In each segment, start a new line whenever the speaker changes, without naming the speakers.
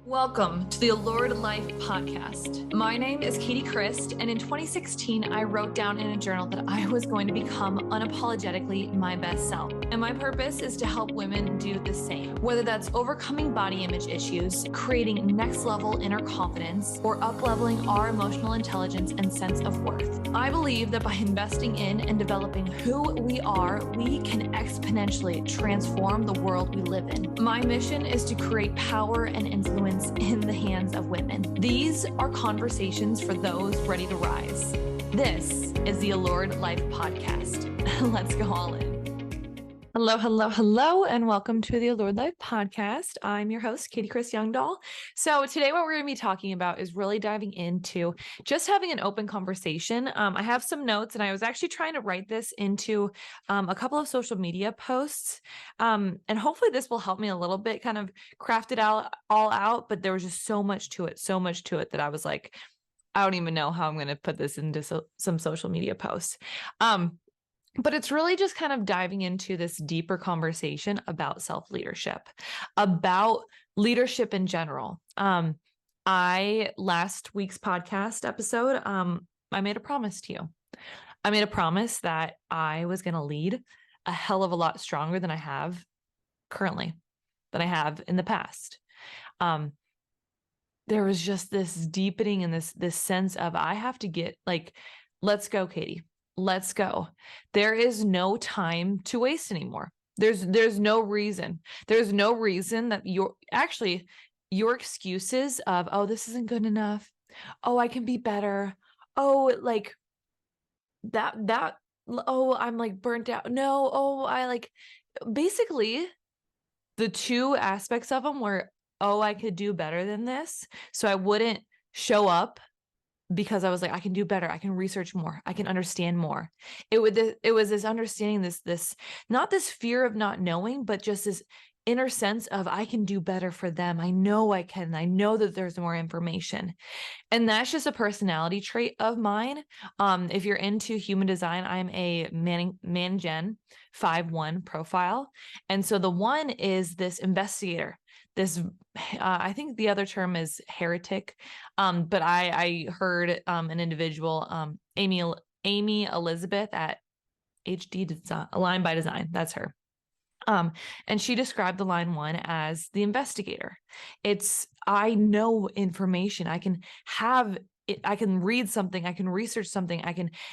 Welcome to the Allured Life podcast. My name is Katy, and in 2016, I wrote down in a journal that I was going to become unapologetically my best self. And my purpose is to help women do the same, whether that's overcoming body image issues, creating next level inner confidence, or up-leveling our emotional intelligence and sense of worth. I believe that by investing in and developing who we are, we can exponentially transform the world we live in. My mission is to create power and influence in the hands of women. These are conversations for those ready to rise. This is the Allured Life podcast. Let's go all in. Hello, and welcome to the Allured Life podcast. I'm your host, Katy Youngdahl. So today what we're going to be talking about is really diving into just having an open conversation. I have some notes, and I was actually trying to write this into a couple of social media posts. And hopefully this will help me a little bit kind of craft it all out, but there was just so much to it that I was like, I don't even know how I'm going to put this into some social media posts. But it's really just kind of diving into this deeper conversation about self-leadership, about leadership in general. Last week's podcast episode, I made a promise to you. I made a promise that I was going to lead a hell of a lot stronger than I have currently, than I have in the past. There was just this deepening and this sense of I have to get let's go, Katy. Let's go. There is no time to waste anymore. There's no reason. There's no reason that your excuses of, oh, this isn't good enough. Oh, I can be better. Oh, oh, I'm burnt out. No, basically the two aspects of them were, oh, I could do better than this. So I wouldn't show up because I was like, I can do better. I can research more. I can understand more. It was this understanding, this, not this fear of not knowing, but just this inner sense of I can do better for them. I know I can. I know that there's more information. And that's just a personality trait of mine. If you're into human design, I'm a Man-Gen 5-1 profile. And so the one is this investigator. I think the other term is heretic. But I heard an individual, Amy Elizabeth at HD Design, Align by Design. That's her. And she described the line 1 as the investigator. I know information. I can read something. I can research something.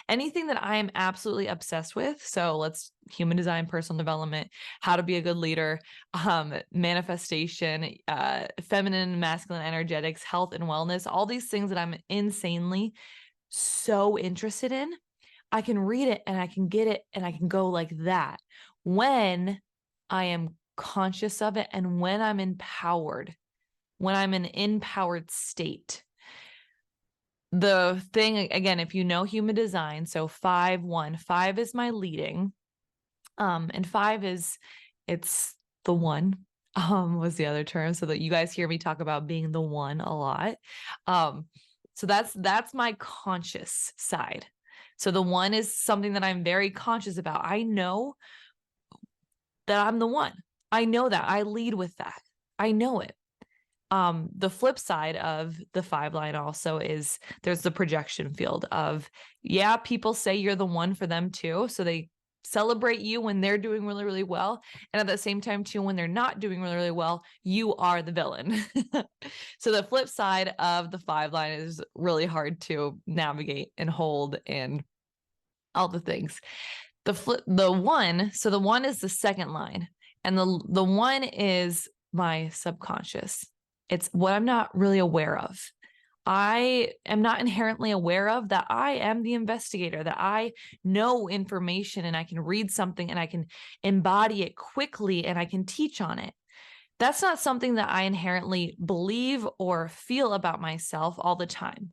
Anything that I am absolutely obsessed with. So let's human design, personal development, how to be a good leader, manifestation, feminine, masculine energetics, health and wellness, all these things that I'm insanely so interested in. I can read it and I can get it and I can go like that when I am conscious of it and when I'm empowered, when I'm in an empowered state. The thing, again, if you know human design, so 5-1, 5 is my leading, and 5 it's the one, was the other term, so that you guys hear me talk about being the one a lot. So that's my conscious side. So the one is something that I'm very conscious about. I know that I'm the one. I know that. I lead with that. I know it. The flip side of the 5 line also is there's the projection field of, yeah, people say you're the one for them too. So they celebrate you when they're doing really, really well. And at the same time too, when they're not doing really, really well, you are the villain. So the flip side of the 5 line is really hard to navigate and hold and all the things. So the one is the second line, and the one is my subconscious. It's what I'm not really aware of. I am not inherently aware of that I am the investigator, that I know information and I can read something and I can embody it quickly and I can teach on it. That's not something that I inherently believe or feel about myself all the time,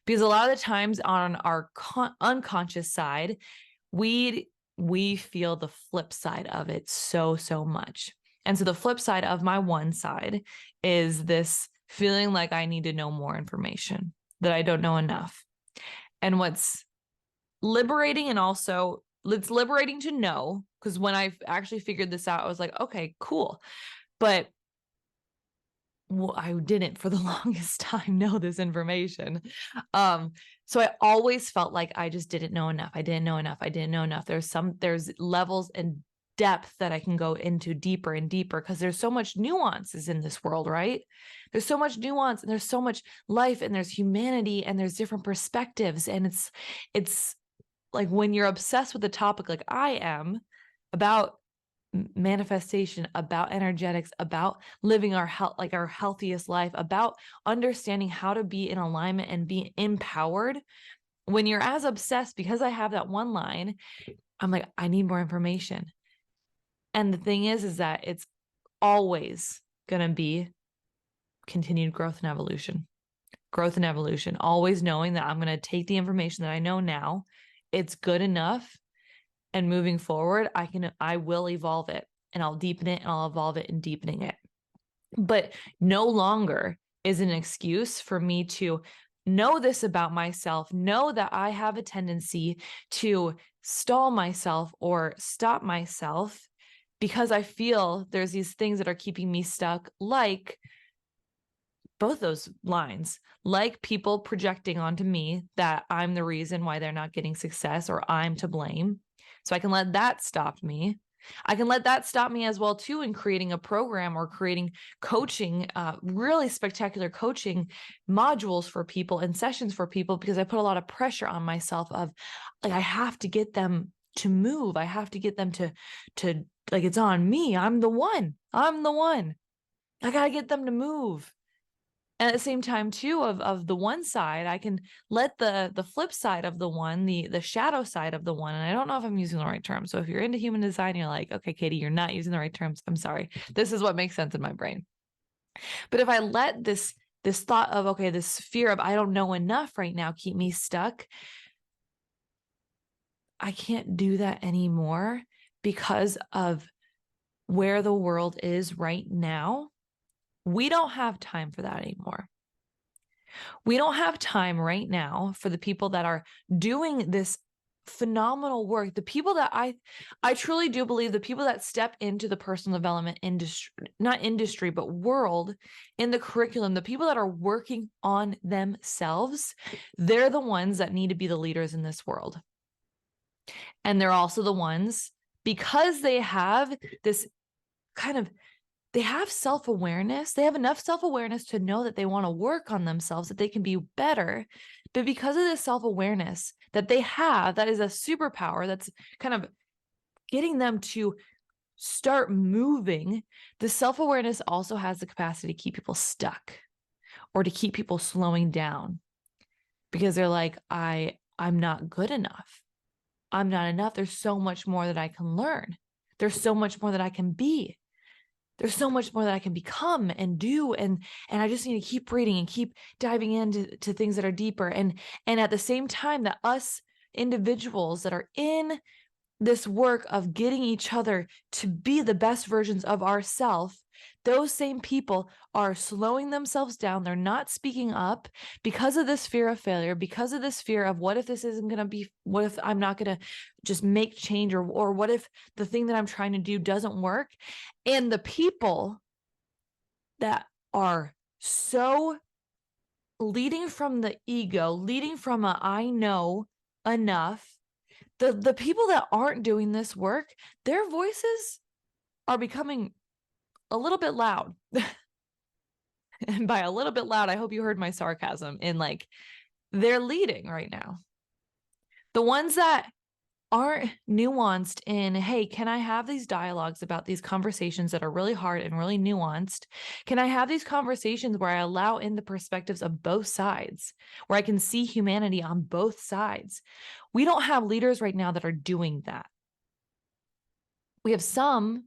because a lot of the times on our unconscious side, we feel the flip side of it so much. And so the flip side of my one side is this feeling like I need to know more information, that I don't know enough. And what's liberating, and also it's liberating to know, because when I actually figured this out, I was like, okay, cool. But well, I didn't for the longest time know this information. So I always felt like I just didn't know enough. I didn't know enough. I didn't know enough. There's levels and depth that I can go into deeper and deeper because there's so much nuances in this world, right? There's so much nuance and there's so much life and there's humanity and there's different perspectives. And it's like when you're obsessed with a topic like I am about manifestation, about energetics, about living our health, like our healthiest life, about understanding how to be in alignment and be empowered. When you're as obsessed, because I have that one line, I'm like, I need more information. And the thing is that it's always going to be continued growth and evolution. Growth and evolution, always knowing that I'm going to take the information that I know now, it's good enough, and moving forward, I will evolve it and I'll deepen it and I'll evolve it and deepening it. But no longer is an excuse for me to know this about myself, know that I have a tendency to stall myself or stop myself because I feel there's these things that are keeping me stuck, like both those lines, like people projecting onto me that I'm the reason why they're not getting success or I'm to blame. So I can let that stop me. I can let that stop me as well too in creating a program or creating coaching, really spectacular coaching modules for people and sessions for people, because I put a lot of pressure on myself of like, I have to get them to move. I have to get them to like, it's on me. I'm the one. I got to get them to move. And at the same time too, of the one side, I can let the flip side of the one, the shadow side of the one, and I don't know if I'm using the right term. So if you're into human design, you're like, okay, Katy, you're not using the right terms. I'm sorry. This is what makes sense in my brain. But if I let this thought of, okay, this fear of I don't know enough right now keep me stuck, I can't do that anymore because of where the world is right now. We don't have time for that anymore. We don't have time right now for the people that are doing this phenomenal work. The people that I truly do believe, the people that step into the personal development industry, not industry, but world in the curriculum, the people that are working on themselves, they're the ones that need to be the leaders in this world. And they're also the ones, because they have this kind of, they have self-awareness. They have enough self-awareness to know that they want to work on themselves, that they can be better. But because of this self-awareness that they have, that is a superpower that's kind of getting them to start moving. The self-awareness also has the capacity to keep people stuck or to keep people slowing down because they're like, I'm not good enough. I'm not enough. There's so much more that I can learn. There's so much more that I can be. There's so much more that I can become and do. And I just need to keep reading and keep diving into things that are deeper. And at the same time that us individuals that are in this work of getting each other to be the best versions of ourselves, those same people are slowing themselves down. They're not speaking up because of this fear of failure, because of this fear of what if this isn't going to be, what if I'm not going to just make change, or what if the thing that I'm trying to do doesn't work? And the people that are so leading from the ego, leading from a I know enough, the people that aren't doing this work, their voices are becoming a little bit loud. And by a little bit loud, I hope you heard my sarcasm in like, they're leading right now. The ones that aren't nuanced in, hey, can I have these dialogues about these conversations that are really hard and really nuanced? Can I have these conversations where I allow in the perspectives of both sides, where I can see humanity on both sides? We don't have leaders right now that are doing that. We have some,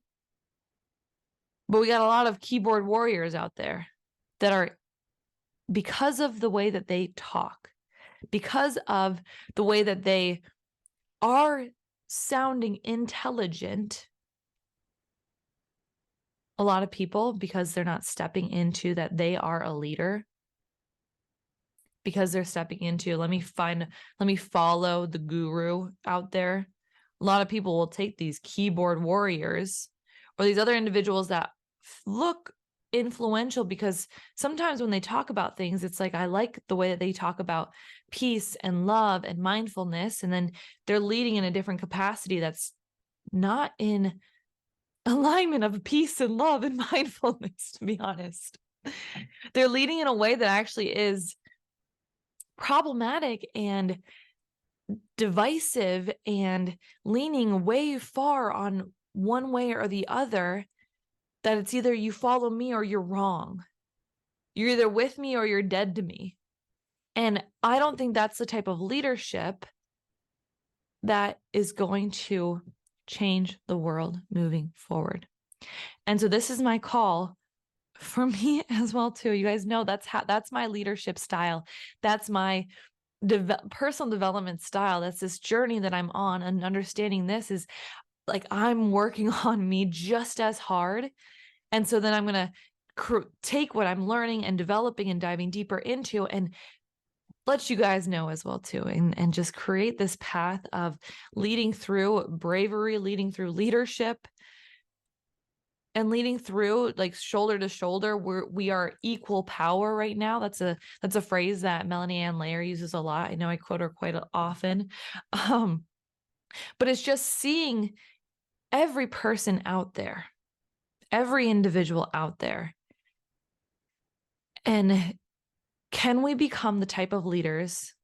but we got a lot of keyboard warriors out there that are, because of the way that they talk, because of the way that they are sounding intelligent, a lot of people, because they're not stepping into that they are a leader, because they're stepping into, let me follow the guru out there. A lot of people will take these keyboard warriors or these other individuals that look influential because sometimes when they talk about things, it's like, I like the way that they talk about peace and love and mindfulness. And then they're leading in a different capacity that's not in alignment of peace and love and mindfulness, to be honest. They're leading in a way that actually is problematic and divisive and leaning way far on one way or the other, that it's either you follow me or you're wrong. You're either with me or you're dead to me. And I don't think that's the type of leadership that is going to change the world moving forward. And so this is my call for me as well too. You guys know that's my leadership style. That's my personal development style. That's this journey that I'm on, and understanding this is like, I'm working on me just as hard. And so then I'm going to take what I'm learning and developing and diving deeper into, and let you guys know as well too, and just create this path of leading through bravery, leading through leadership, and leading through like shoulder to shoulder. We are equal power right now. That's a phrase that Melanie Ann Layer uses a lot. I know I quote her quite often. But it's just seeing every person out there, every individual out there. And can we become the type of leaders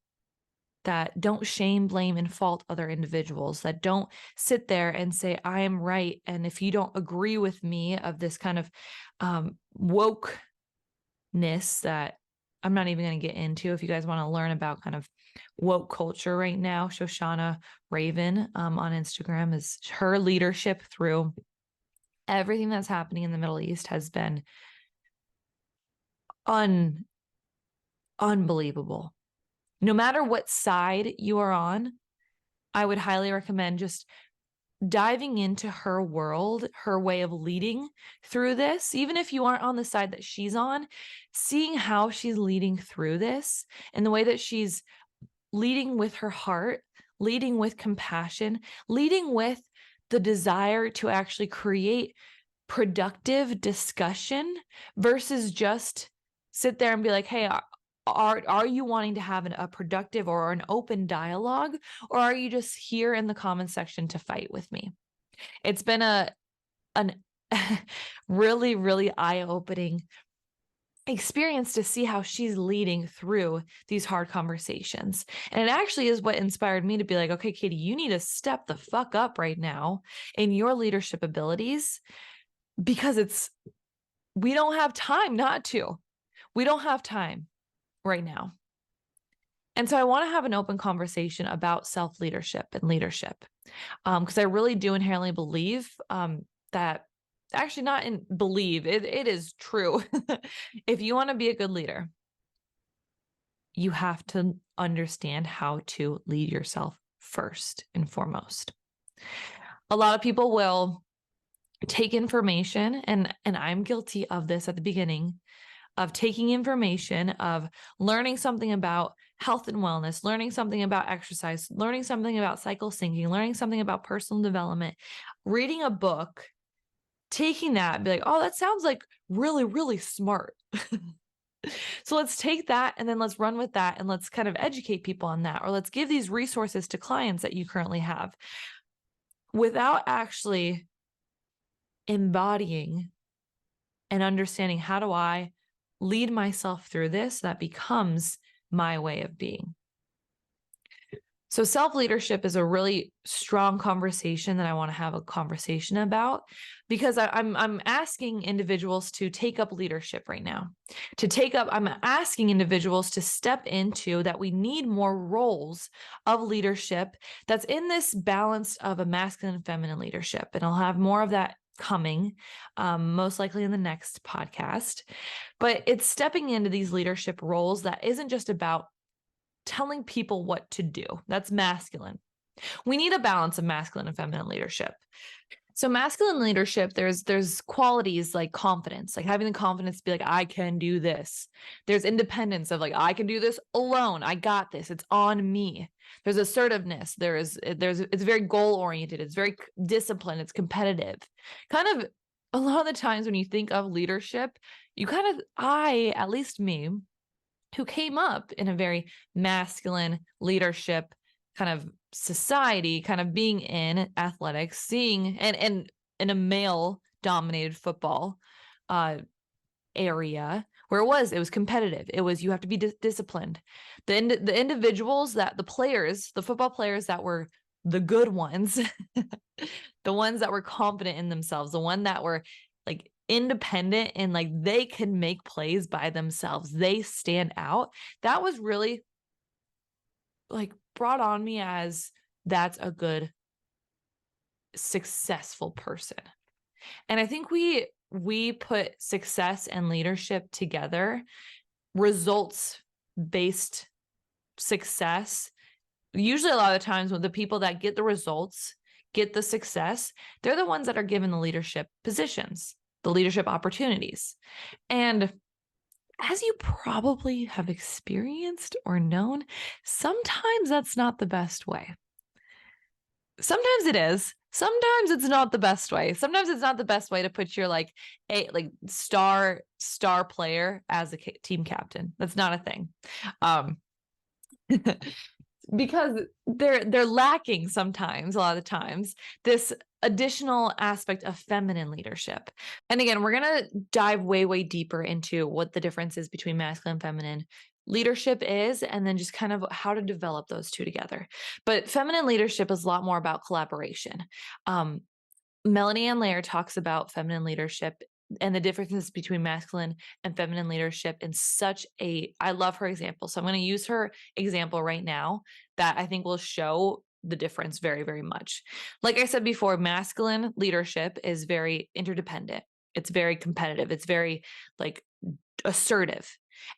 that don't shame, blame, and fault other individuals, that don't sit there and say, I am right, and if you don't agree with me, of this kind of wokeness that I'm not even going to get into. If you guys want to learn about kind of woke culture right now, Shoshana Raven on Instagram, is her leadership through everything that's happening in the Middle East has been unbelievable. No matter what side you are on, I would highly recommend just diving into her world, her way of leading through this. Even if you aren't on the side that she's on, seeing how she's leading through this and the way that she's leading with her heart, leading with compassion, leading with the desire to actually create productive discussion versus just sit there and be like, hey, are you wanting to have a productive or an open dialogue, or are you just here in the comment section to fight with me? It's been an really, really eye-opening experience to see how she's leading through these hard conversations. And it actually is what inspired me to be like, okay, Katy, you need to step the fuck up right now in your leadership abilities, because we don't have time not to. We don't have time right now. And so I want to have an open conversation about self-leadership and leadership, because I really do inherently believe that, actually not in believe, it is true. If you want to be a good leader, you have to understand how to lead yourself first and foremost. A lot of people will take information, and I'm guilty of this at the beginning, of taking information, of learning something about health and wellness, learning something about exercise, learning something about cycle syncing, learning something about personal development, reading a book, taking that and be like, oh, that sounds like really, really smart. So let's take that and then let's run with that, and let's kind of educate people on that, or let's give these resources to clients that you currently have, without actually embodying and understanding, how do I lead myself through this that becomes my way of being. So self-leadership is a really strong conversation that I want to have a conversation about, because I'm asking individuals to take up leadership right now. I'm asking individuals to step into that. We need more roles of leadership that's in this balance of a masculine and feminine leadership. And I'll have more of that coming, most likely in the next podcast. But it's stepping into these leadership roles that isn't just about telling people what to do. That's masculine. We need a balance of masculine and feminine leadership. So masculine leadership, there's qualities like confidence, like having the confidence to be like, I can do this. There's independence of like, I can do this alone. I got this. It's on me. There's assertiveness. It's very goal oriented. It's very disciplined. It's competitive. Kind of a lot of the times when you think of leadership, you kind of, at least me, who came up in a very masculine leadership kind of society, kind of being in athletics, seeing and in a male dominated football area where it was competitive. It was, you have to be disciplined. The individuals that the football players that were the good ones, the ones that were confident in themselves, the one that were like independent and like they can make plays by themselves, they stand out. That was really like brought on me as, that's a good successful person. And I think we put success and leadership together. Results based success, usually a lot of times when the people that get the results, get the success, they're the ones that are given the leadership positions, the leadership opportunities. And as you probably have experienced or known, sometimes that's not the best way. Sometimes it is. Sometimes it's not the best way. Sometimes it's not the best way to put your like star player as a team captain. That's not a thing. Because they're lacking sometimes, a lot of the times, this additional aspect of feminine leadership. And again, we're going to dive way deeper into what the difference is between masculine and feminine leadership is, and then just kind of how to develop those two together. But feminine leadership is a lot more about collaboration. Melanie Ann Lair talks about feminine leadership and the differences between masculine and feminine leadership in I love her example. So I'm going to use her example right now that I think will show the difference very much. Like I said before, masculine leadership is very interdependent. It's very competitive. It's very like assertive.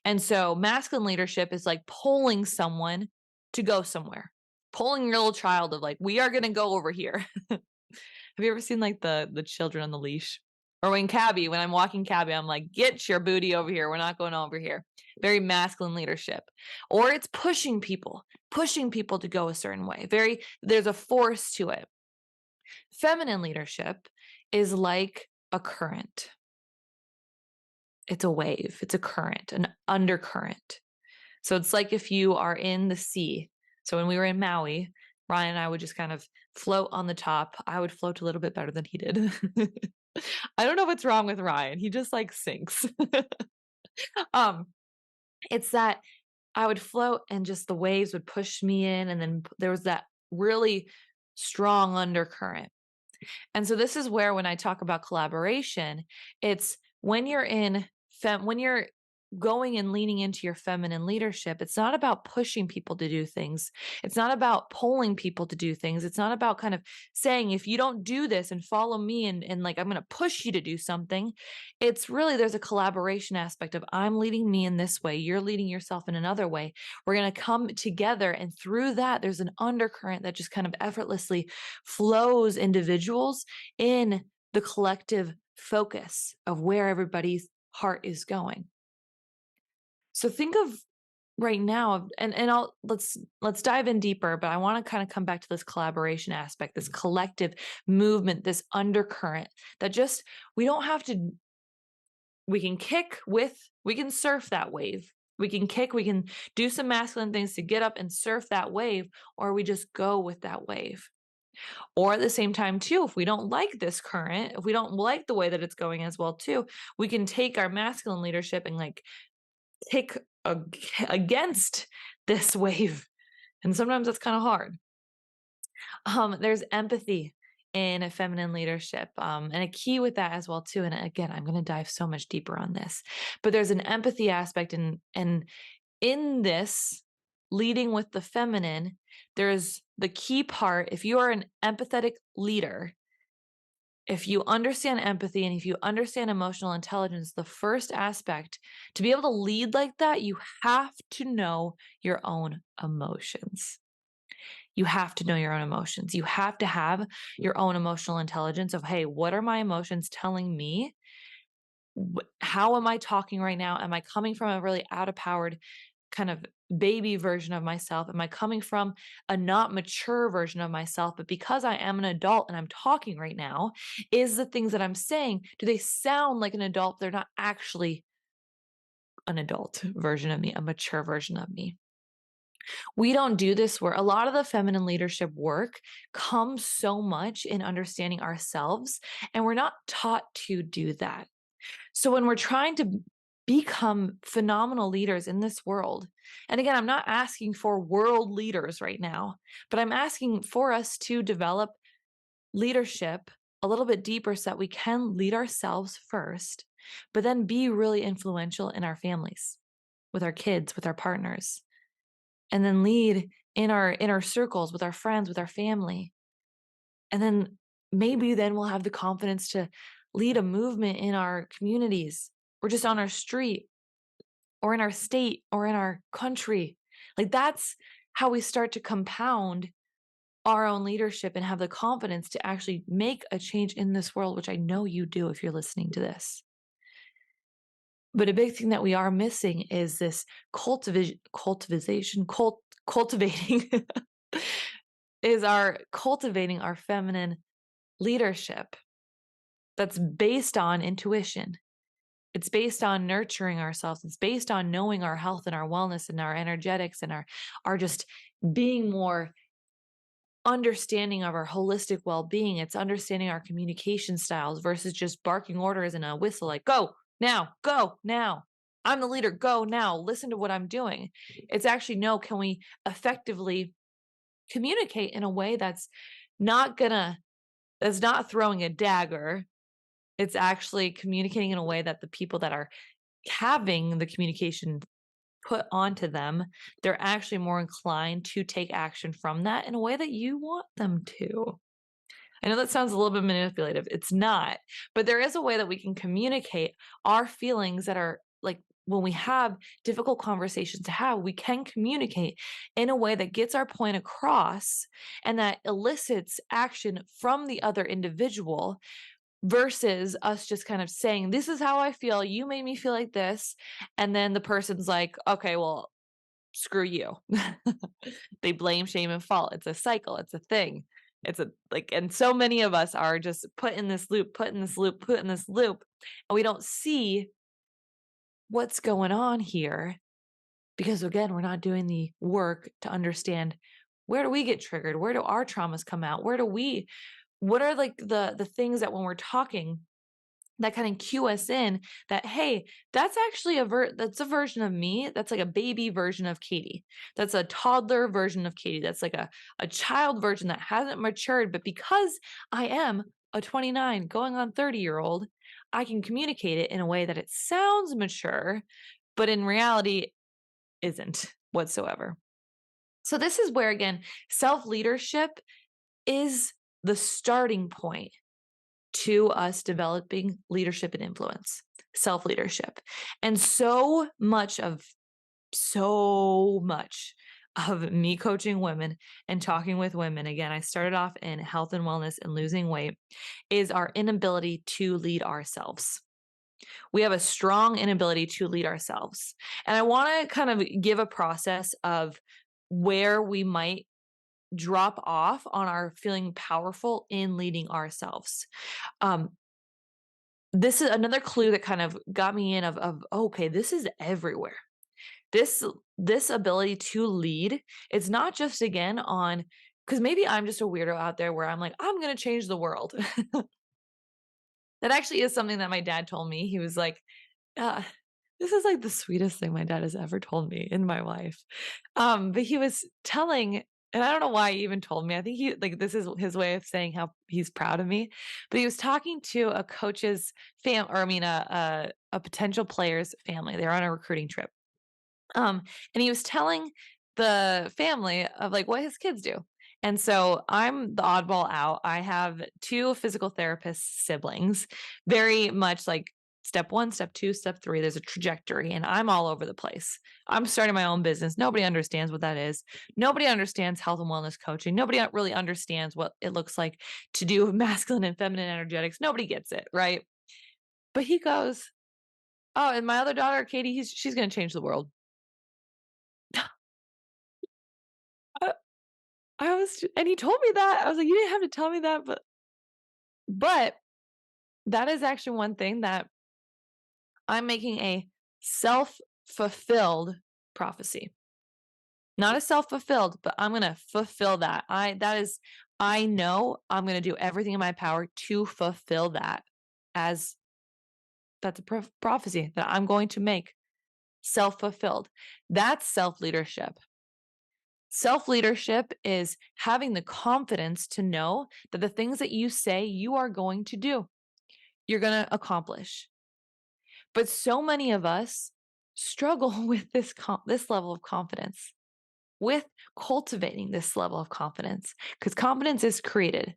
And so masculine leadership is like pulling someone to go somewhere, pulling your little child of like, we are going to go over here. Have you ever seen like the children on the leash? Or when I'm walking Cabby, I'm like, get your booty over here. We're not going over here. Very masculine leadership. Or it's pushing people to go a certain way. There's a force to it. Feminine leadership is like a current. It's a wave. It's a current, an undercurrent. So it's like if you are in the sea. So when we were in Maui, Ryan and I would just kind of float on the top. I would float a little bit better than he did. I don't know what's wrong with Ryan. He just like sinks. It's that I would float and just the waves would push me in. And then there was that really strong undercurrent. And so this is where, when I talk about collaboration, it's when you're when you're going and leaning into your feminine leadership, it's not about pushing people to do things. It's not about pulling people to do things. It's not about kind of saying, if you don't do this and follow me and like, I'm going to push you to do something. It's really, there's a collaboration aspect of, I'm leading me in this way. You're leading yourself in another way. We're going to come together. And through that, there's an undercurrent that just kind of effortlessly flows individuals in the collective focus of where everybody's heart is going. So think of right now, and let's dive in deeper, but I want to kind of come back to this collaboration aspect, this collective movement, this undercurrent that just, we don't have to, we can surf that wave. We can do some masculine things to get up and surf that wave, or we just go with that wave. Or at the same time too, if we don't like this current, if we don't like the way that it's going as well too, we can take our masculine leadership and like kick against this wave. And sometimes that's kind of hard. There's empathy in a feminine leadership, and a key with that as well too. And again, I'm going to dive so much deeper on this, but there's an empathy aspect, and in this leading with the feminine, there's the key part. If you are an empathetic leader, if you understand empathy and if you understand emotional intelligence, the first aspect to be able to lead like that, you have to know your own emotions. You have to know your own emotions. You have to have your own emotional intelligence of, hey, what are my emotions telling me? How am I talking right now? Am I coming from a really out of powered kind of baby version of myself? Am I coming from a not mature version of myself? But because I am an adult and I'm talking right now, is the things that I'm saying, do they sound like an adult? They're not actually an adult version of me, a mature version of me. We don't do this work. A lot of the feminine leadership work comes so much in understanding ourselves, and we're not taught to do that. So when we're trying to become phenomenal leaders in this world, and again, I'm not asking for world leaders right now, but I'm asking for us to develop leadership a little bit deeper so that we can lead ourselves first, but then be really influential in our families, with our kids, with our partners, and then lead in our inner circles with our friends, with our family. And then maybe then we'll have the confidence to lead a movement in our communities or just on our street or in our state or in our country. Like that's how we start to compound our own leadership and have the confidence to actually make a change in this world, which I know you do if you're listening to this. But a big thing that we are missing is this cultivating is our cultivating our feminine leadership that's based on intuition. It's based on nurturing ourselves. It's based on knowing our health and our wellness and our energetics and our just being more understanding of our holistic well-being. It's understanding our communication styles versus just barking orders and a whistle like, go now, go now. I'm the leader, go now. Listen to what I'm doing. It's actually, no, can we effectively communicate in a way that's not throwing a dagger. It's actually communicating in a way that the people that are having the communication put onto them, they're actually more inclined to take action from that in a way that you want them to. I know that sounds a little bit manipulative. It's not, but there is a way that we can communicate our feelings that are like when we have difficult conversations to have, we can communicate in a way that gets our point across and that elicits action from the other individual versus us just kind of saying, this is how I feel. You made me feel like this. And then the person's like, okay, well, screw you. They blame, shame, and fault. It's a cycle. It's a thing. It's a like, and so many of us are just put in this loop, put in this loop, put in this loop. And we don't see what's going on here because again, we're not doing the work to understand where do we get triggered? Where do our traumas come out? What are like the things that when we're talking that kind of cue us in that, hey, that's actually that's a version of me. That's like a baby version of Katy. That's a toddler version of Katy. That's like a child version that hasn't matured. But because I am a 29 going on 30-year-old, I can communicate it in a way that it sounds mature, but in reality isn't whatsoever. So this is where, again, self-leadership is the starting point to us developing leadership and influence, self-leadership. And so much of me coaching women and talking with women, again, I started off in health and wellness and losing weight, is our inability to lead ourselves. We have a strong inability to lead ourselves. And I want to kind of give a process of where we might drop off on our feeling powerful in leading ourselves. Um, this is another clue that kind of got me in of okay, this is everywhere. This ability to lead, it's not just again on because maybe I'm just a weirdo out there where I'm like, I'm gonna change the world. That actually is something that my dad told me. He was like, uh, this is like the sweetest thing my dad has ever told me in my life. But he was telling, and I don't know why he even told me. I think he like this is his way of saying how he's proud of me. But he was talking to a coach's a potential player's family. They're on a recruiting trip. And he was telling the family of like what his kids do. And so I'm the oddball out. I have two physical therapist siblings, very much like step one, step two, step three. There's a trajectory, and I'm all over the place. I'm starting my own business. Nobody understands what that is. Nobody understands health and wellness coaching. Nobody really understands what it looks like to do masculine and feminine energetics. Nobody gets it, right? But he goes, oh, and my other daughter, Katy, she's going to change the world. And he told me that. I was like, you didn't have to tell me that, but that is actually one thing that I'm making a self-fulfilled prophecy. Not a self-fulfilled, but I'm going to fulfill that. I know I'm going to do everything in my power to fulfill that, as that's a prophecy that I'm going to make self-fulfilled. That's self-leadership. Self-leadership is having the confidence to know that the things that you say you are going to do, you're going to accomplish. But so many of us struggle with this level of confidence, with cultivating this level of confidence, because confidence is created.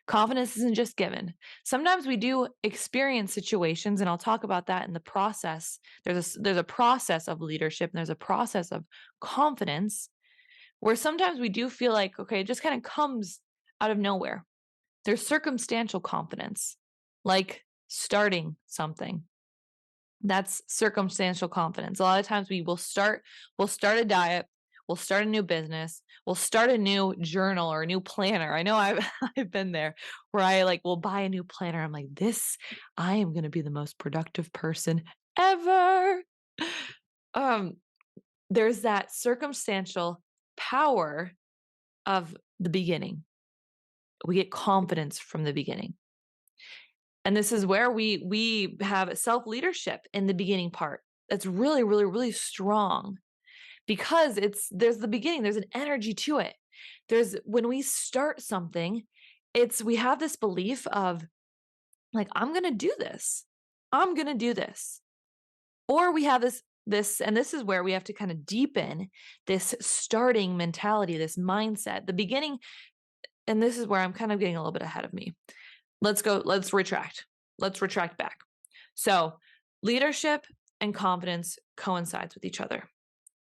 Confidence isn't just given. Sometimes we do experience situations, and I'll talk about that in the process. There's a process of leadership, and there's a process of confidence where sometimes we do feel like, okay, it just kind of comes out of nowhere. There's circumstantial confidence, like starting something. That's circumstantial confidence. A lot of times we'll start a diet, we'll start a new business, we'll start a new journal or a new planner. I know I've I've been there where I will buy a new planner. I'm like, I am going to be the most productive person ever. Um, there's that circumstantial power of the beginning. We get confidence from the beginning. And this is where we have self-leadership in the beginning part. That's really, really, really strong, because there's the beginning, there's an energy to it. When we start something, we have this belief of like, I'm going to do this. I'm going to do this. Or we have and this is where we have to kind of deepen this starting mentality, this mindset, the beginning. And this is where I'm kind of getting a little bit ahead of me. Let's retract. Let's retract back. So leadership and confidence coincides with each other.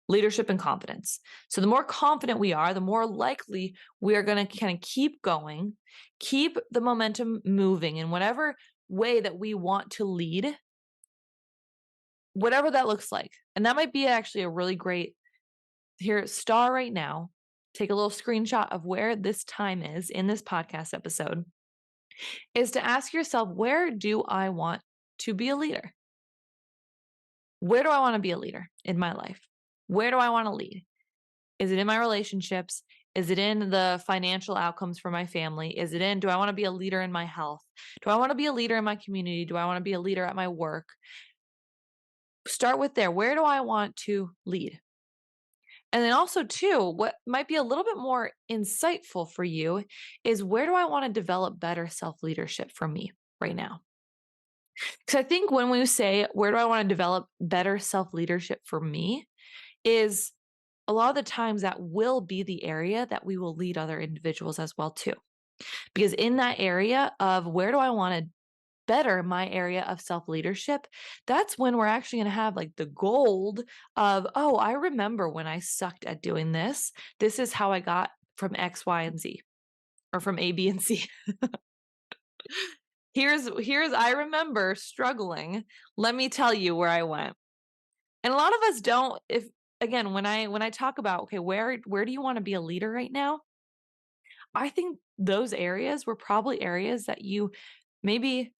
Leadership and confidence. So the more confident we are, the more likely we are going to kind of keep going, keep the momentum moving in whatever way that we want to lead, whatever that looks like. And that might be actually a really great, here, star right now, take a little screenshot of where this time is in this podcast episode, is to ask yourself, where do I want to be a leader? Where do I want to be a leader in my life? Where do I want to lead? Is it in my relationships? Is it in the financial outcomes for my family? Do I want to be a leader in my health? Do I want to be a leader in my community? Do I want to be a leader at my work? Start with there. Where do I want to lead? And then also too, what might be a little bit more insightful for you is, where do I want to develop better self-leadership for me right now? Because I think when we say, where do I want to develop better self-leadership for me, is a lot of the times that will be the area that we will lead other individuals as well too. Because in that area of where do I want to better my area of self-leadership, that's when we're actually going to have like the gold of, oh, I remember when I sucked at doing this. This is how I got from X, Y, and Z, or from A, B, and C. Here's I remember struggling. Let me tell you where I went. And a lot of us don't. If again, when I talk about, okay, where do you want to be a leader right now? I think those areas were probably areas that you maybe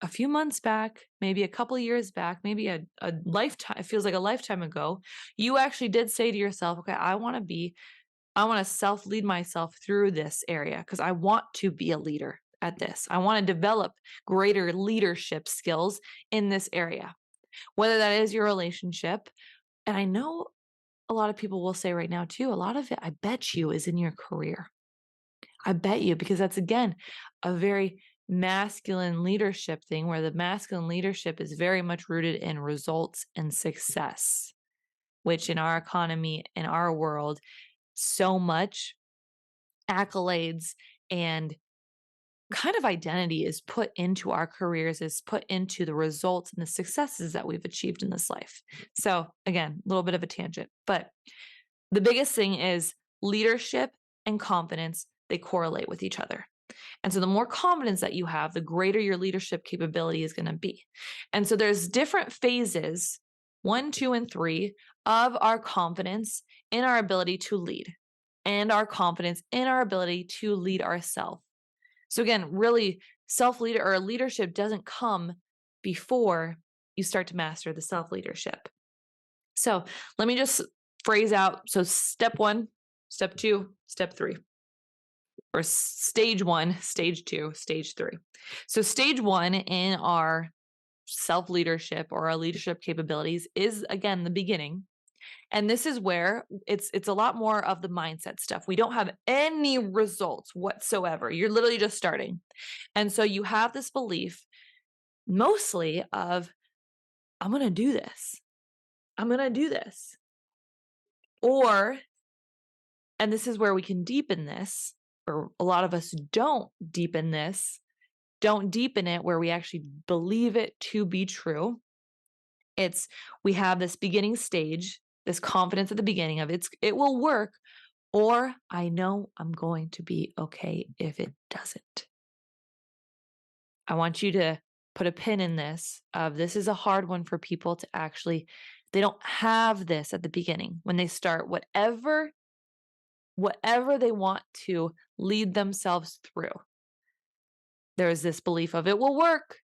a few months back, maybe a couple of years back, maybe a lifetime, it feels like a lifetime ago, you actually did say to yourself, okay, I want to self-lead myself through this area because I want to be a leader at this. I want to develop greater leadership skills in this area, whether that is your relationship. And I know a lot of people will say right now too, a lot of it, I bet you, is in your career. I bet you, because that's, again, a very masculine leadership thing, where the masculine leadership is very much rooted in results and success, which in our economy, in our world, so much accolades and kind of identity is put into our careers, is put into the results and the successes that we've achieved in this life. So again, a little bit of a tangent, but the biggest thing is leadership and confidence, they correlate with each other. And so the more confidence that you have, the greater your leadership capability is going to be. And so there's different phases, 1, 2, and 3, of our confidence in our ability to lead. and our confidence in our ability to lead ourselves. So again, really self-leader or leadership doesn't come before you start to master the self-leadership. So let me just phrase out. So step 1, step 2, step 3, or stage 1, stage 2, stage 3. So stage 1 in our self-leadership or our leadership capabilities is, again, the beginning. And this is where it's a lot more of the mindset stuff. We don't have any results whatsoever. You're literally just starting. And so you have this belief mostly of, I'm going to do this. I'm going to do this. Or, and this is where we can deepen this, or a lot of us don't deepen it where we actually believe it to be true. We have this beginning stage, this confidence at the beginning of it will work, or I know I'm going to be okay if it doesn't. I want you to put a pin in this this is a hard one for people to actually, they don't have this at the beginning when they start whatever they want to lead themselves through. There's this belief of it will work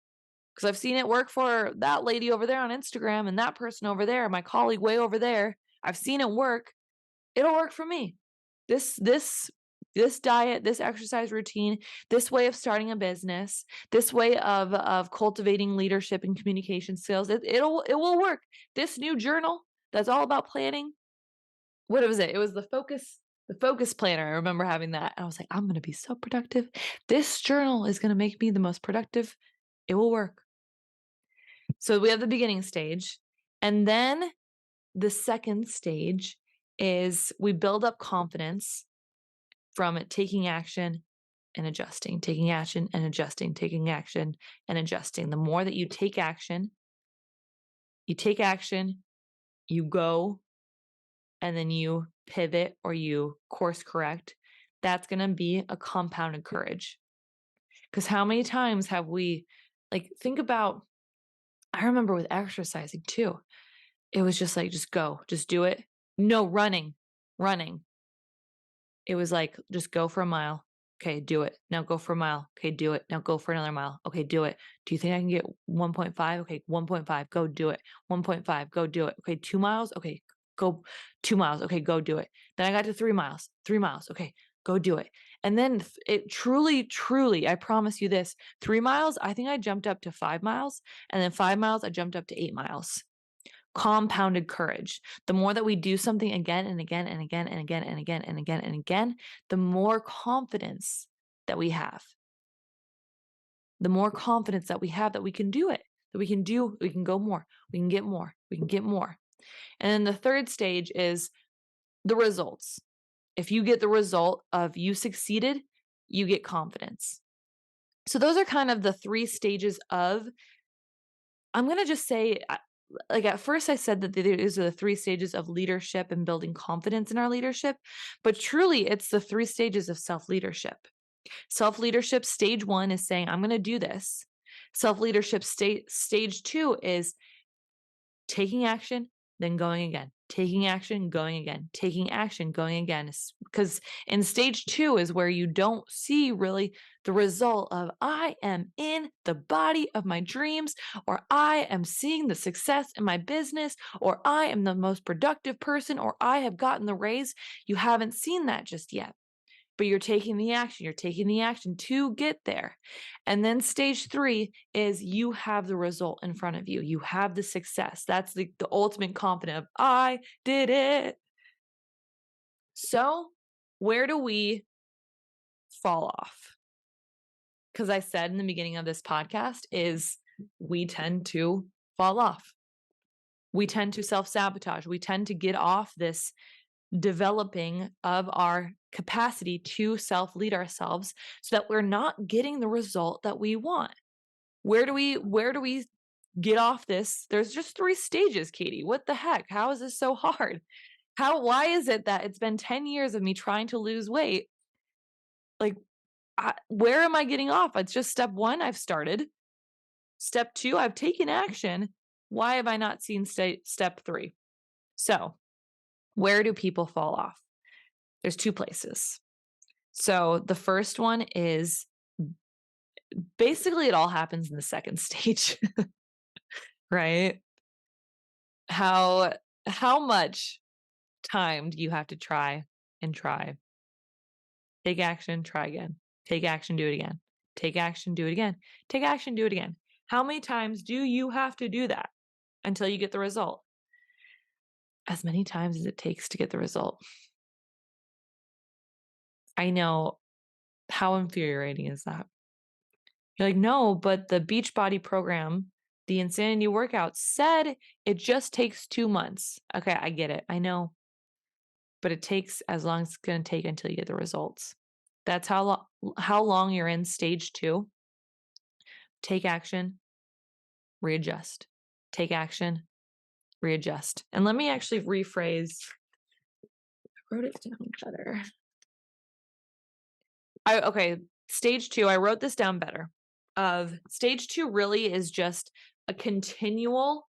because I've seen it work for that lady over there on Instagram and that person over there, my colleague way over there. I've seen it work. It'll work for me. This diet, this exercise routine, this way of starting a business, this way of cultivating leadership and communication skills, it will work. This new journal that's all about planning. What was it? It was the focus planner. I remember having that. I was like, I'm going to be so productive. This journal is going to make me the most productive. It will work. So we have the beginning stage. And then the second stage is we build up confidence from taking action and adjusting, taking action and adjusting, taking action and adjusting. The more that you take action, you go, and then you pivot or you course correct, that's going to be a compounded courage. Because how many times have we, think about, I remember with exercising too, it was just like, just go, just do it. No, running. It was like, just go for a mile. Okay, do it. Now go for a mile. Okay, do it. Now go for another mile. Okay, do it. Do you think I can get 1.5? Okay, 1.5. Go do it. 1.5. Go do it. Okay, 2 miles. Okay, go 2 miles. Okay, go do it. Then I got to 3 miles. 3 miles. Okay, go do it. And then it truly, I promise you this, 3 miles, I think I jumped up to 5 miles. And then 5 miles, I jumped up to 8 miles. Compounded courage. The more that we do something again and again and again and again and again and again and again, the more confidence that we have. The more confidence that we have that we can do it, we can go more, we can get more. And then the third stage is the results. If you get the result of you succeeded, you get confidence. So those are kind of the 3 stages of, I'm going to just say, at first I said that these are the 3 stages of leadership and building confidence in our leadership, but truly it's the 3 stages of self-leadership. Self-leadership stage 1 is saying, I'm going to do this. Self-leadership stage 2 is taking action, then going again, taking action, going again, taking action, going again. Because in stage 2 is where you don't see really the result of I am in the body of my dreams, or I am seeing the success in my business, or I am the most productive person, or I have gotten the raise. You haven't seen that just yet. But you're taking the action to get there. And then stage 3 is you have the result in front of you. You have the success. That's the ultimate confidence of I did it. So where do we fall off? Because I said in the beginning of this podcast is we tend to fall off. We tend to self-sabotage. We tend to get off this developing of our capacity to self-lead ourselves so that we're not getting the result that we want. Where do we get off this? There's just 3 stages, Katy. What the heck? How is this so hard? Why is it that it's been 10 years of me trying to lose weight? Where am I getting off? It's just step 1, I've started. Step 2, I've taken action. Why have I not seen step 3? So where do people fall off? There's two places. So the first one is basically it all happens in the second stage, right? How how much time do you have to try and try? Take action, try again. Take action, do it again. Take action, do it again. Take action, do it again. How many times do you have to do that until you get the result? As many times as it takes to get the result. I know, how infuriating is that? You're like, no, but the Beachbody program, the insanity workout said it just takes 2 months. Okay, I get it. I know. But it takes as long as it's going to take until you get the results. That's how long you're in stage 2. Take action, readjust. Take action, readjust. And let me actually rephrase. I wrote it down better. Okay, stage 2, I wrote this down better. Of stage 2 really is just a continual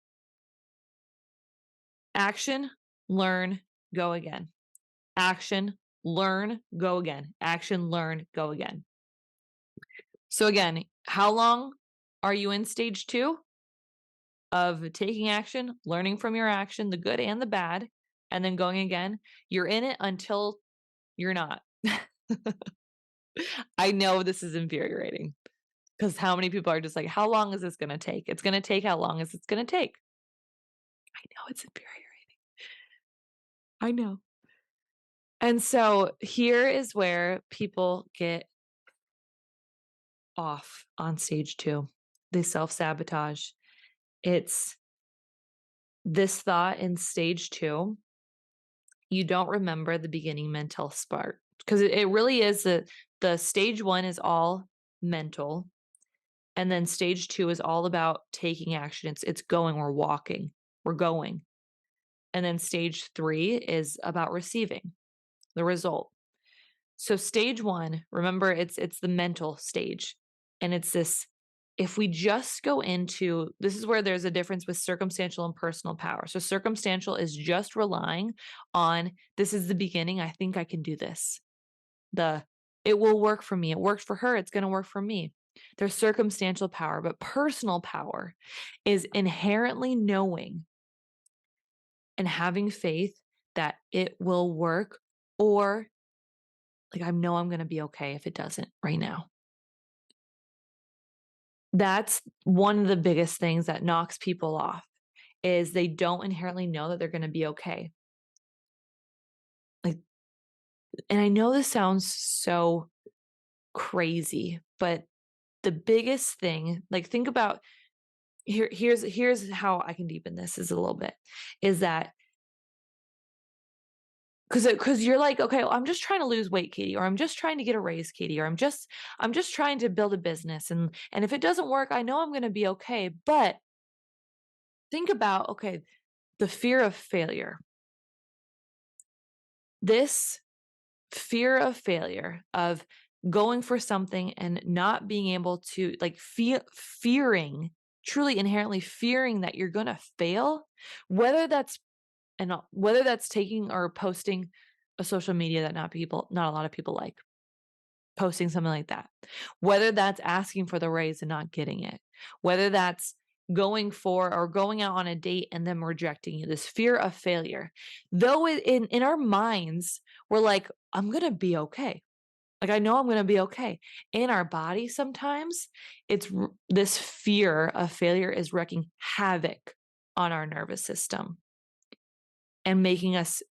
action, learn, go again. Action, learn, go again. Action, learn, go again. So again, how long are you in stage 2 of taking action, learning from your action, the good and the bad, and then going again? You're in it until you're not. I know this is infuriating because how many people are just like, how long is this going to take? It's going to take how long is it's going to take? I know it's infuriating. I know. And so here is where people get off on stage 2. They self-sabotage. It's this thought in stage 2. You don't remember the beginning mental spark because it really is the stage 1 is all mental. And then stage 2 is all about taking action. It's going, we're walking, we're going. And then stage 3 is about receiving the result. So stage 1, remember it's the mental stage. And it's this, if we just go into, this is where there's a difference with circumstantial and personal power. So circumstantial is just relying on, this is the beginning, I think I can do this. It will work for me. It worked for her, it's going to work for me. There's circumstantial power, but personal power is inherently knowing and having faith that it will work, or like I know I'm going to be okay if it doesn't right now. That's one of the biggest things that knocks people off is they don't inherently know that they're going to be okay. Like, and I know this sounds so crazy, but the biggest thing, like think about here's how I can deepen this is a little bit, is that because you're like, okay, well, I'm just trying to lose weight, Katy, or I'm just trying to get a raise, Katy, or I'm just trying to build a business, and if it doesn't work, I know I'm going to be okay. But think about, okay, the fear of failure. This fear of failure, of going for something and not being able to, like, fearing, truly inherently fearing that you're going to fail, whether that's taking or posting a social media that not a lot of people like, posting something like that, whether that's asking for the raise and not getting it, whether that's going out on a date and them rejecting you, this fear of failure, though in our minds, we're like, I'm going to be okay. Like, I know I'm going to be okay. In our body, sometimes this fear of failure is wreaking havoc on our nervous system and making us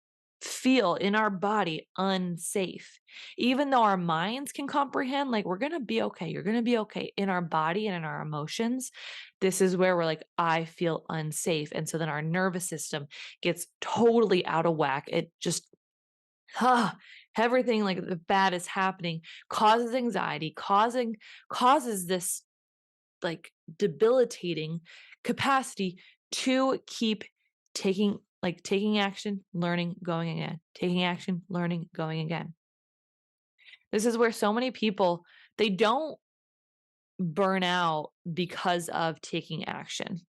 feel in our body unsafe. Even though our minds can comprehend, like, we're going to be okay. You're going to be okay. In our body and in our emotions, this is where we're like, I feel unsafe. And so then our nervous system gets totally out of whack. It just, everything like the bad is happening, causes anxiety, causes this like debilitating capacity to keep taking action, learning, going again, taking action, learning, going again. This is where so many people, they don't burn out because of taking action.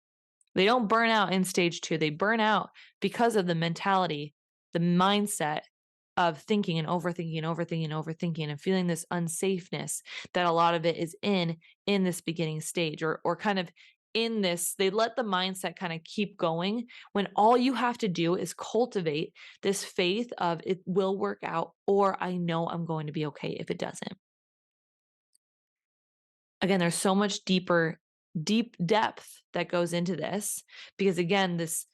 They don't burn out in stage 2. They burn out because of the mentality, the mindset of thinking and overthinking and overthinking and overthinking and feeling this unsafeness that a lot of it is in this beginning stage, or kind of in this, they let the mindset kind of keep going when all you have to do is cultivate this faith of it will work out, or I know I'm going to be okay if it doesn't. Again, there's so much deep depth that goes into this, because again, this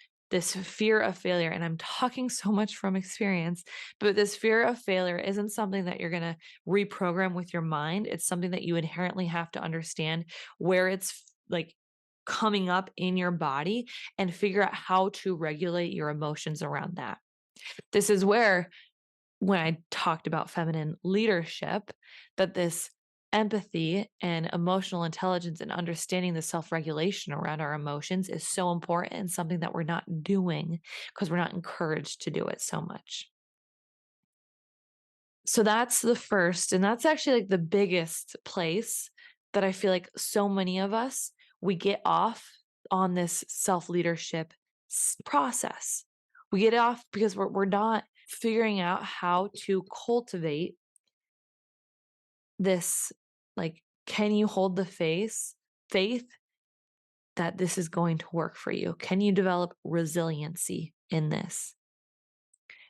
fear of failure, and I'm talking so much from experience, but this fear of failure isn't something that you're going to reprogram with your mind. It's something that you inherently have to understand where it's like coming up in your body and figure out how to regulate your emotions around that. This is where, when I talked about feminine leadership, that this empathy and emotional intelligence and understanding the self-regulation around our emotions is so important, and something that we're not doing because we're not encouraged to do it so much. So that's the first, and that's actually like the biggest place that I feel like so many of us, we get off on this self-leadership process. We get off because we're not figuring out how to cultivate this, like, can you hold the faith that this is going to work for you? Can you develop resiliency in this?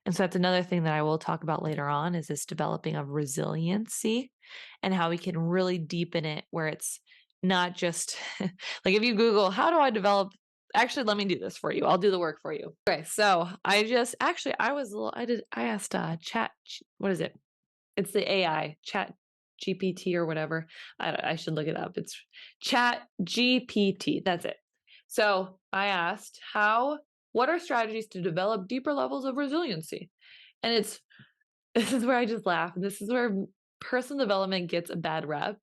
And so that's another thing that I will talk about later on, is this developing of resiliency and how we can really deepen it, where it's not just like, if you Google, how do I develop? Actually, let me do this for you. I'll do the work for you. Okay. So I just, actually, I asked chat, what is it? It's the AI, chat GPT or whatever. I should look it up. It's chat GPT. That's it. So I asked, what are strategies to develop deeper levels of resiliency? And this is where I just laugh. This is where personal development gets a bad rep.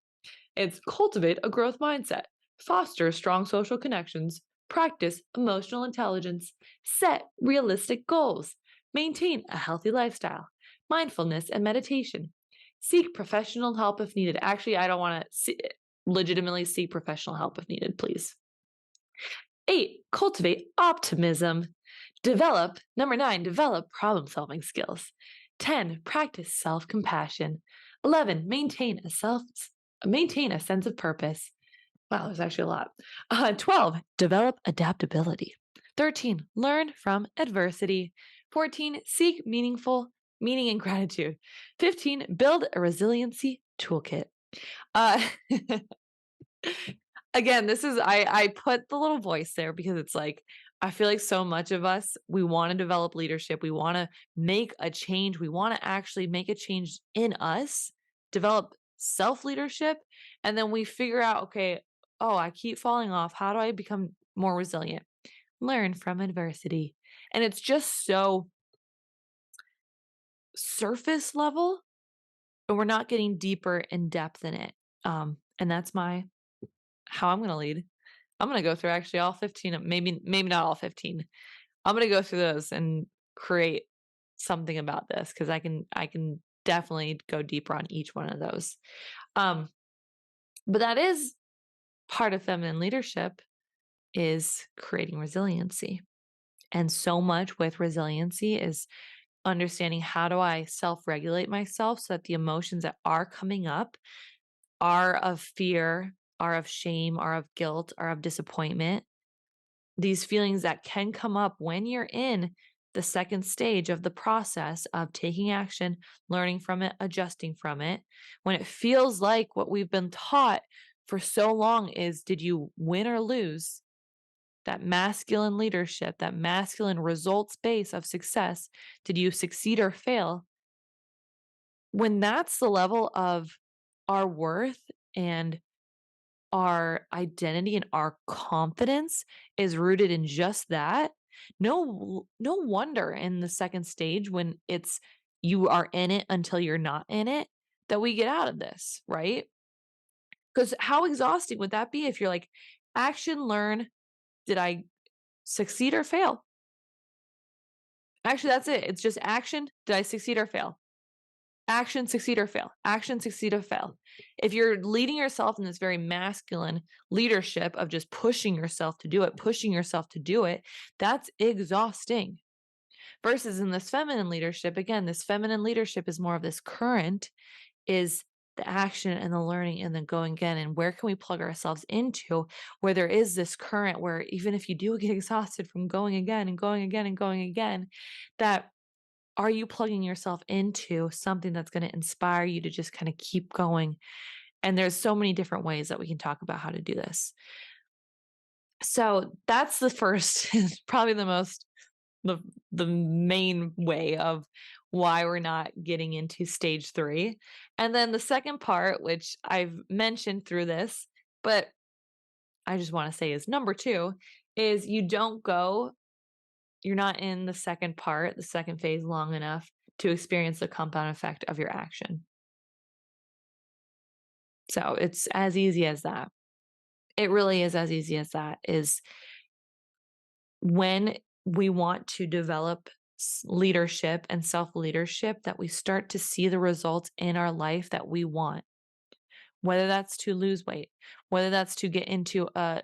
It's cultivate a growth mindset, foster strong social connections, practice emotional intelligence, set realistic goals, maintain a healthy lifestyle, mindfulness and meditation, seek professional help if needed. Actually, I don't want to legitimately seek professional help if needed, please. 8, cultivate optimism. Number 9, develop problem-solving skills. 10, practice self-compassion. 11, maintain a sense of purpose. Wow, there's actually a lot. 12, develop adaptability. 13, learn from adversity. 14, seek meaning and gratitude. 15, build a resiliency toolkit. Again, this is, I put the little voice there because it's like, I feel like so much of us, we want to develop leadership. We want to make a change. We want to actually make a change in us, develop self-leadership. And then we figure out, okay, oh, I keep falling off. How do I become more resilient? Learn from adversity. And it's just so surface level, but we're not getting deeper in depth in it. And that's how I'm going to lead. I'm going to go through actually all 15, maybe not all 15. I'm going to go through those and create something about this, because I can definitely go deeper on each one of those. But that is part of feminine leadership, is creating resiliency. And so much with resiliency is understanding, how do I self-regulate myself so that the emotions that are coming up are of fear, are of shame, are of guilt, are of disappointment. These feelings that can come up when you're in the second stage of the process of taking action, learning from it, adjusting from it, when it feels like what we've been taught for so long is, did you win or lose? That masculine leadership, that masculine results base of success, did you succeed or fail? When that's the level of our worth and our identity and our confidence is rooted in just that, no wonder in the second stage, when it's you are in it until you're not in it, that we get out of this, right? Because how exhausting would that be if you're like, action, learn, did I succeed or fail? Actually, that's it. It's just action, did I succeed or fail? Action, succeed or fail. Action, succeed or fail. If you're leading yourself in this very masculine leadership of just pushing yourself to do it, that's exhausting. Versus in this feminine leadership, again, this feminine leadership is more of this current, is the action and the learning and then going again. And where can we plug ourselves into where there is this current where even if you do get exhausted from going again and going again and going again, that are you plugging yourself into something that's going to inspire you to just kind of keep going? And there's so many different ways that we can talk about how to do this. So that's the first, probably the main way of why we're not getting into stage 3. And then the second part, which I've mentioned through this, but I just want to say is number 2, is you're not in the second part, the second phase long enough to experience the compound effect of your action. So it's as easy as that. It really is as easy as that, is when we want to develop leadership and self-leadership, that we start to see the results in our life that we want, whether that's to lose weight, whether that's to get into a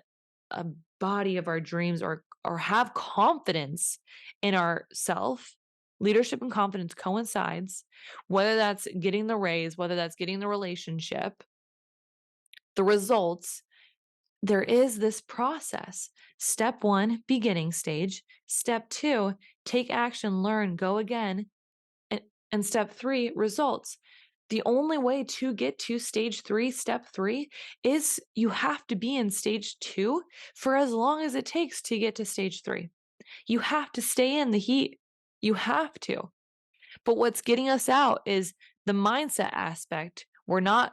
body of our dreams, or have confidence in ourself. Leadership and confidence coincides, whether that's getting the raise, whether that's getting the relationship, the results. There is this process. Step 1, beginning stage. Step 2, take action, learn, go again. And step 3, results. The only way to get to stage 3, step 3, is you have to be in stage 2 for as long as it takes to get to stage 3. You have to stay in the heat. You have to. But what's getting us out is the mindset aspect. We're not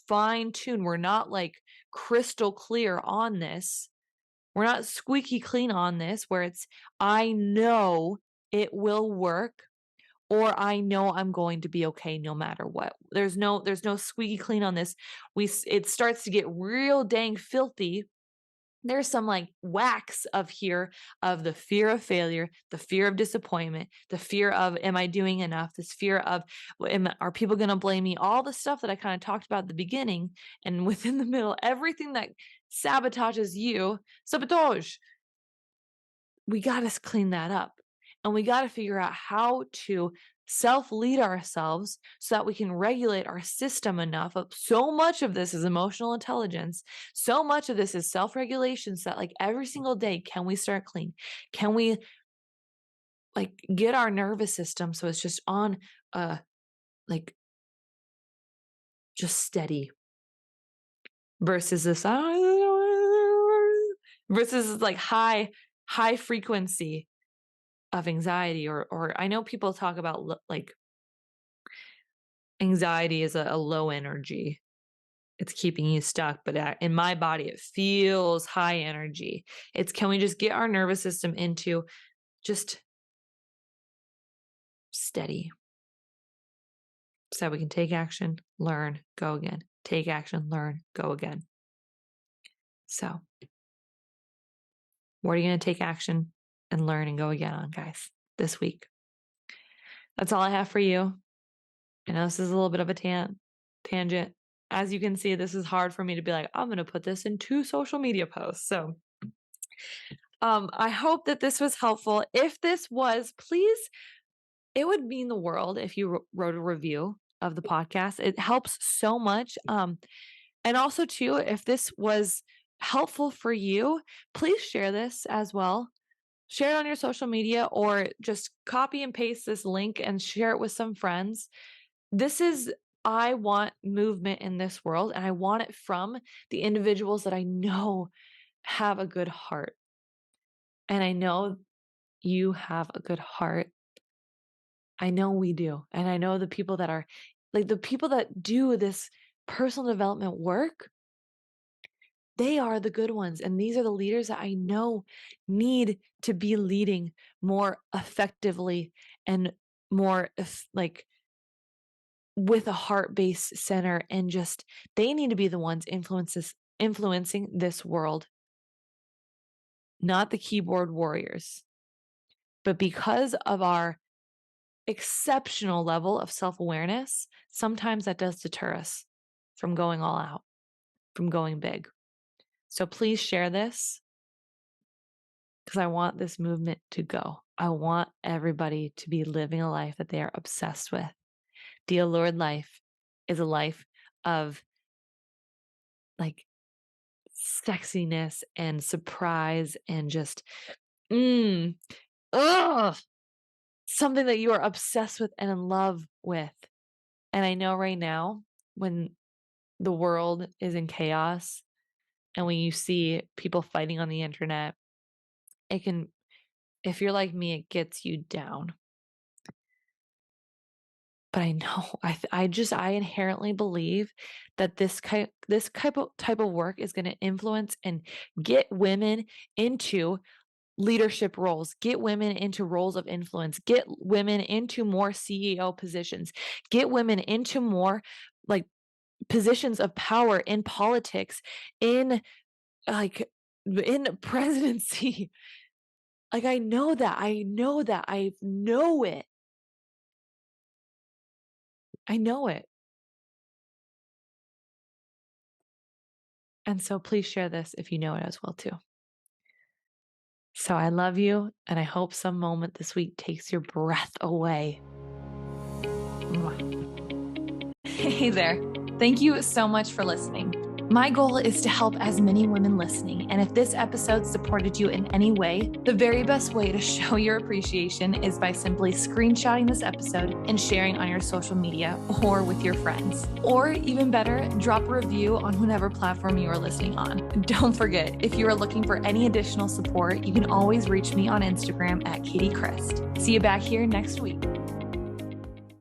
fine-tuned. We're not like crystal clear on this. We're not squeaky clean on this, where it's, I know it will work, or I know I'm going to be okay no matter what. There's no squeaky clean on this. It starts to get real dang filthy. There's some like wax of the fear of failure, the fear of disappointment, the fear of, am I doing enough? This fear of, are people going to blame me? All the stuff that I kind of talked about at the beginning and within the middle, everything that sabotages you, sabotage. We got to clean that up, and we got to figure out how to self-lead ourselves so that we can regulate our system enough. So much of this is emotional intelligence. So much of this is self-regulation, so that like every single day, can we start clean? Can we like get our nervous system so it's just on like just steady, versus this versus like high frequency of anxiety, or I know people talk about like anxiety is a low energy. It's keeping you stuck, but in my body, it feels high energy. It's, can we just get our nervous system into just steady, so we can take action, learn, go again, take action, learn, go again. So what are you going to take action and learn and go again on, guys, this week? That's all I have for you. I know this is a little bit of a tangent. As you can see, this is hard for me to be like, I'm going to put this in 2 social media posts. So I hope that this was helpful. If this was, please, it would mean the world if you wrote a review of the podcast. It helps so much. And also too, if this was helpful for you, please share this as well. Share it on your social media, or just copy and paste this link and share it with some friends. I want movement in this world, and I want it from the individuals that I know have a good heart. And I know you have a good heart. I know we do. And I know the people that are like the people that do this personal development work, they are the good ones. And these are the leaders that I know need to be leading more effectively and more like with a heart-based center, and just they need to be the ones influencing this world, not the keyboard warriors. But because of our exceptional level of self-awareness, sometimes that does deter us from going all out, from going big. So please share this, because I want this movement to go. I want everybody to be living a life that they are obsessed with. The allured life is a life of like sexiness and surprise and just, mm, ugh, something that you are obsessed with and in love with. And I know right now, when the world is in chaos and when you see people fighting on the internet, it can, if you're like me, it gets you down. But I know, I inherently believe that this type of work is gonna influence and get women into leadership roles, get women into roles of influence, get women into more CEO positions, get women into more, like, positions of power in politics, in, like, in presidency. Like, I know that, I know that, I know it. I know it. And so please share this if you know it as well too. So I love you, and I hope some moment this week takes your breath away. Mwah. Hey there. Thank you so much for listening. My goal is to help as many women listening, and if this episode supported you in any way, the very best way to show your appreciation is by simply screenshotting this episode and sharing on your social media or with your friends. Or even better, drop a review on whatever platform you are listening on. Don't forget, if you are looking for any additional support, you can always reach me on Instagram at Katy Christ. See you back here next week.